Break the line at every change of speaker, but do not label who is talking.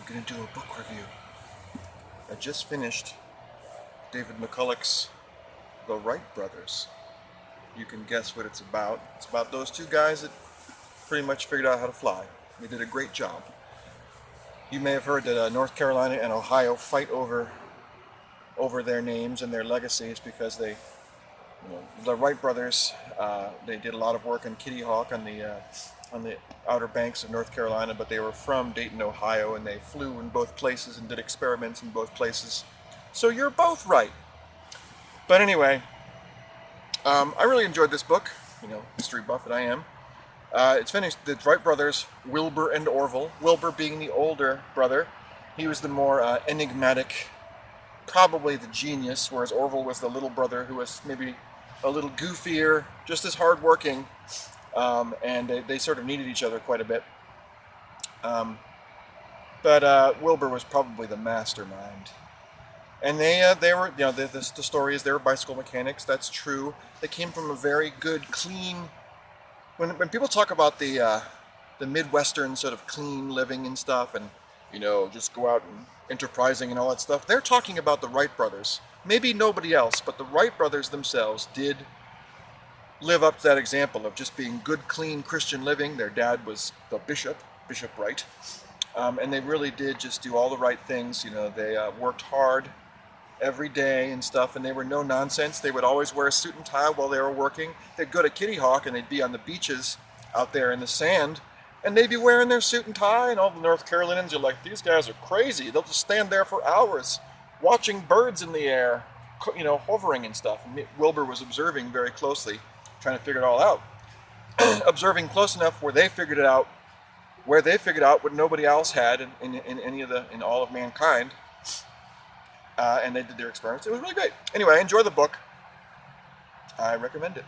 I'm going to do a book review. I just finished David McCullough's The Wright brothers. You can guess what it's about. It's about those two guys that pretty much figured out how to fly. They did a great job. You may have heard that North Carolina and Ohio fight over their names and their legacies because the Wright brothers, they did a lot of work on Kitty Hawk on the outer banks of North Carolina, but they were from Dayton, Ohio, and they flew in both places and did experiments in both places. So you're both right. But anyway, I really enjoyed this book. History buff that I am. It's finished. The Wright brothers, Wilbur and Orville. Wilbur being the older brother, he was the more enigmatic, probably the genius, whereas Orville was the little brother who was maybe a little goofier, just as hardworking, and they sort of needed each other quite a bit. But Wilbur was probably the mastermind. And they were, the story is they were bicycle mechanics. That's true. They came from a very good, clean. When people talk about the Midwestern sort of clean living and stuff, and just go out and enterprising and all that stuff, they're talking about the Wright brothers. Maybe nobody else, but the Wright brothers themselves did live up to that example of just being good, clean Christian living. Their dad was the Bishop Wright, and they really did just do all the right things. They worked hard every day and stuff, and they were no nonsense. They would always wear a suit and tie while they were working. They'd go to Kitty Hawk and they'd be on the beaches out there in the sand, and they'd be wearing their suit and tie, and all the North Carolinians are like, these guys are crazy. They'll just stand there for hours watching birds in the air, hovering and stuff. And Wilbur was observing very closely, trying to figure it all out. Observing close enough where they figured out what nobody else had in all of mankind. And they did their experiments. It was really great. Anyway, I enjoy the book. I recommend it.